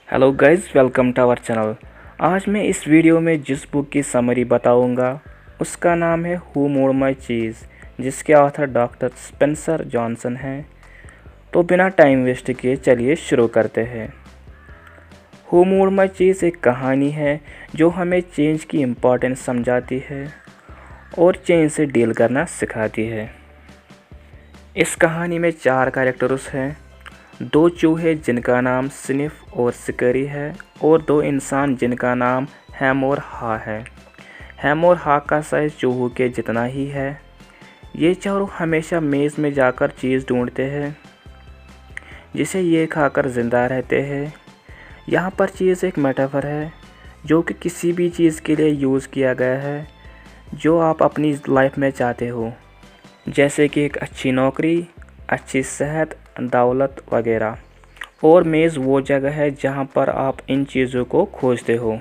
Hello guys, welcome to our channel. आज मैं इस वीडियो में जिस बुक की समरी बताऊंगा उसका नाम है हु मूड माई चीज़, जिसके ऑथर डॉक्टर स्पेंसर जॉनसन हैं। तो बिना टाइम वेस्ट किए चलिए शुरू करते हैं। हु मूड माई चीज़ एक कहानी है जो हमें चेंज की इम्पोर्टेंस समझाती है और चेंज से डील करना सिखाती है। इस कहानी में 4 कैरेक्टर्स हैं, 2 चूहे जिनका नाम स्निफ और सिकरी है और 2 इंसान जिनका नाम हैम और हा है। हैम और हा का साइज़ चूहों के जितना ही है। ये चारों हमेशा मेज़ में जाकर चीज़ ढूंढते हैं जिसे ये खाकर ज़िंदा रहते हैं। यहाँ पर चीज़ एक मेटाफर है जो कि किसी भी चीज़ के लिए यूज़ किया गया है जो आप अपनी लाइफ में चाहते हो, जैसे कि एक अच्छी नौकरी, अच्छी सेहत, दौलत वगैरह। और मेज़ वो जगह है जहाँ पर आप इन चीज़ों को खोजते हो।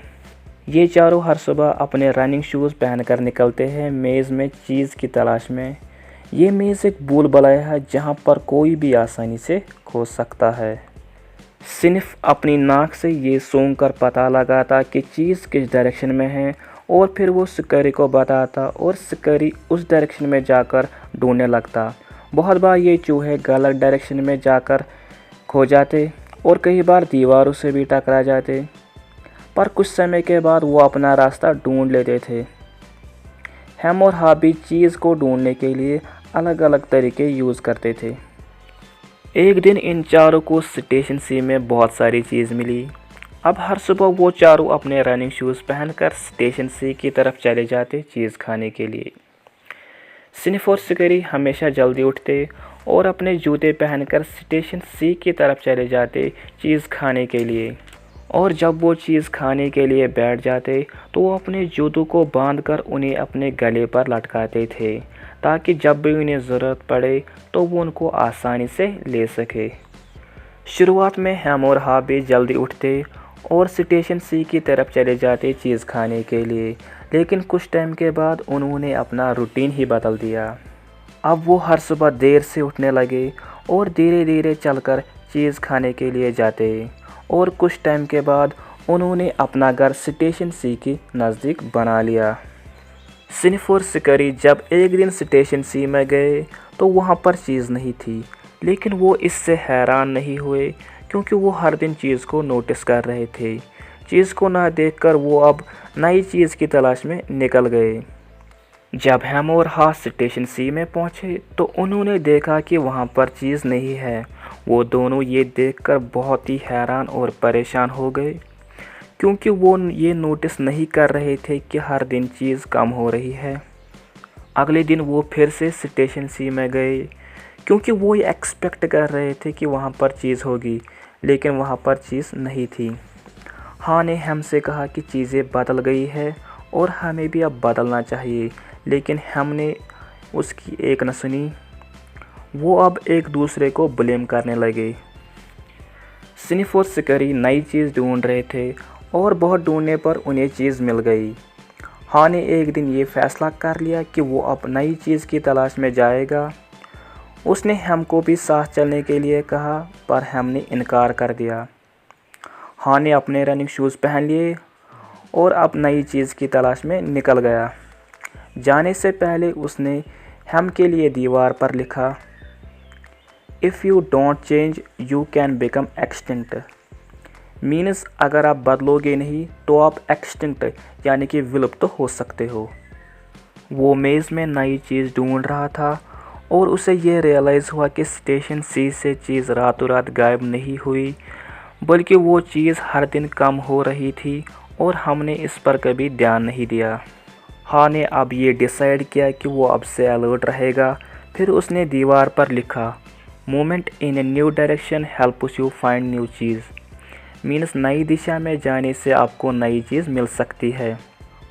ये चारों हर सुबह अपने रनिंग शूज़ पहनकर निकलते हैं मेज़ में चीज़ की तलाश में। ये मेज़ एक भूल भुलैया है जहाँ पर कोई भी आसानी से खोज सकता है। सिर्फ अपनी नाक से ये सूंघ कर पता लगाता कि चीज़ किस डायरेक्शन में है और फिर वो शिकारी को बताता और शिकारी उस डायरेक्शन में जाकर ढूंढने लगता। बहुत बार ये चूहे गलत डायरेक्शन में जाकर खो जाते और कई बार दीवारों से भी टकरा जाते, पर कुछ समय के बाद वो अपना रास्ता ढूंढ लेते थे। हैम और हा भी चीज़ को ढूंढने के लिए अलग अलग तरीके यूज़ करते थे। एक दिन इन चारों को स्टेशन सी में बहुत सारी चीज़ मिली। अब हर सुबह वो चारों अपने रनिंग शूज़ पहनकर स्टेशन सी की तरफ चले जाते चीज़ खाने के लिए। स्निफ और सिकरी हमेशा जल्दी उठते और अपने जूते पहनकर स्टेशन सी की तरफ चले जाते चीज़ खाने के लिए। और जब वो चीज़ खाने के लिए बैठ जाते तो वो अपने जूतों को बांधकर उन्हें अपने गले पर लटकाते थे ताकि जब भी उन्हें ज़रूरत पड़े तो वो उनको आसानी से ले सके। शुरुआत में हैम और हा भी जल्दी उठते और स्टेशन सी की तरफ चले जाते चीज़ खाने के लिए, लेकिन कुछ टाइम के बाद उन्होंने अपना रूटीन ही बदल दिया। अब वो हर सुबह देर से उठने लगे और धीरे धीरे चलकर चीज़ खाने के लिए जाते और कुछ टाइम के बाद उन्होंने अपना घर स्टेशन सी के नज़दीक बना लिया। स्निफ और सिकरी जब एक दिन स्टेशन सी में गए तो वहाँ पर चीज़ नहीं थी, लेकिन वो इससे हैरान नहीं हुए क्योंकि वो हर दिन चीज़ को नोटिस कर रहे थे। चीज़ को ना देखकर वो अब नई चीज़ की तलाश में निकल गए। जब हैम और हा स्टेशन सी में पहुंचे तो उन्होंने देखा कि वहां पर चीज़ नहीं है। वो दोनों ये देखकर बहुत ही हैरान और परेशान हो गए क्योंकि वो ये नोटिस नहीं कर रहे थे कि हर दिन चीज़ कम हो रही है। अगले दिन वो फिर से स्टेशन सी में गए क्योंकि वो ये एक्सपेक्ट कर रहे थे कि वहाँ पर चीज़ होगी, लेकिन वहाँ पर चीज़ नहीं थी। हाँ ने हैम से कहा कि चीज़ें बदल गई है और हमें भी अब बदलना चाहिए, लेकिन हमने उसकी एक न सुनी। वो अब एक दूसरे को ब्लेम करने लगे। स्निफ और सिकरी नई चीज़ ढूंढ रहे थे और बहुत ढूंढने पर उन्हें चीज़ मिल गई। हाँ ने एक दिन ये फैसला कर लिया कि वो अब नई चीज़ की तलाश में जाएगा। उसने हैम को भी साथ चलने के लिए कहा, पर हैम ने इनकार कर दिया। हाँ ने अपने रनिंग शूज़ पहन लिए और अब नई चीज़ की तलाश में निकल गया। जाने से पहले उसने हैम के लिए दीवार पर लिखा, if you don't change you can become extinct. Means अगर आप बदलोगे नहीं तो आप एक्सटिंक्ट यानी कि विलुप्त तो हो सकते हो। वो मेज़ में नई चीज़ ढूंढ रहा था और उसे ये रियलाइज़ हुआ कि स्टेशन सी से चीज़ रातों रात गायब नहीं हुई, बल्कि वो चीज़ हर दिन कम हो रही थी और हमने इस पर कभी ध्यान नहीं दिया। हाँ ने अब ये डिसाइड किया कि वो अब से अलर्ट रहेगा। फिर उसने दीवार पर लिखा, movement in a new direction helps you find new cheese. Means नई दिशा में जाने से आपको नई चीज़ मिल सकती है।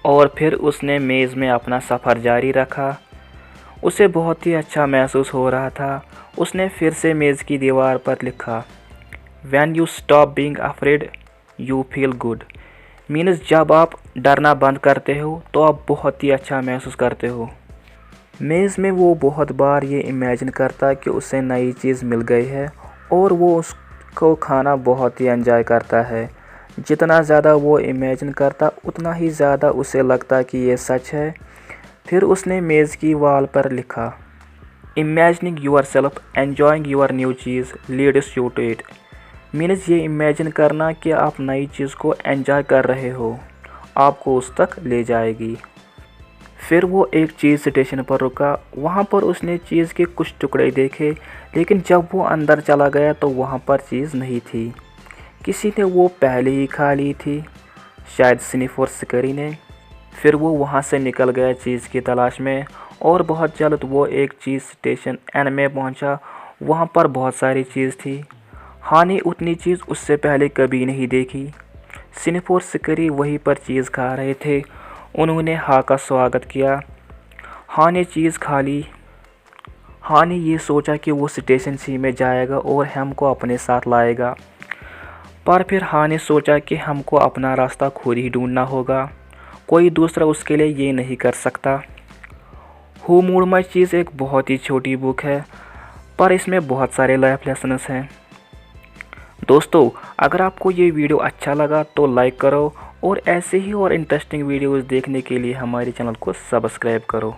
और फिर उसने मेज़ में अपना सफ़र जारी रखा। उसे बहुत ही अच्छा महसूस हो रहा था। उसने फिर से मेज़ की दीवार पर लिखा, when you stop being afraid you feel good. Means जब आप डरना बंद करते हो तो आप बहुत ही अच्छा महसूस करते हो। मेज़ में वो बहुत बार ये इमेजिन करता कि उसे नई चीज़ मिल गई है और वो उसको खाना बहुत ही एंजॉय करता है। जितना ज़्यादा वो इमेजिन करता उतना ही ज़्यादा उसे लगता कि ये सच है। फिर उसने मेज़ की वॉल पर लिखा, imagining yourself enjoying your new cheese leads you to it. Means ये इमेजिन करना कि आप नई चीज़ को एंजॉय कर रहे हो, आपको उस तक ले जाएगी। फिर वो एक चीज़ स्टेशन पर रुका। वहाँ पर उसने चीज़ के कुछ टुकड़े देखे, लेकिन जब वो अंदर चला गया तो वहाँ पर चीज़ नहीं थी। किसी ने वो पहले ही खा ली थी, शायद स्निफ और शिकारी ने। फिर वो वहाँ से निकल गया चीज़ की तलाश में, और बहुत जल्द वो एक चीज़ स्टेशन एन में पहुँचा। वहाँ पर बहुत सारी चीज़ थी। हानि उतनी चीज़ उससे पहले कभी नहीं देखी। स्निफ और शिकारी वहीं पर चीज़ खा रहे थे। उन्होंने हाँ का स्वागत किया। हाँ ने चीज़ खा ली। हाँ ने ये सोचा कि वो स्टेशन सी में जाएगा और हमको अपने साथ लाएगा, पर फिर हाँ ने सोचा कि हमको अपना रास्ता खुद ही ढूंढना होगा, कोई दूसरा उसके लिए ये नहीं कर सकता। हू मूड माई चीज़ एक बहुत ही छोटी बुक है, पर इसमें बहुत सारे लाइफ लेसन्स हैं। दोस्तों, अगर आपको ये वीडियो अच्छा लगा तो लाइक करो, और ऐसे ही और इंटरेस्टिंग वीडियोज़ देखने के लिए हमारे चैनल को सब्सक्राइब करो।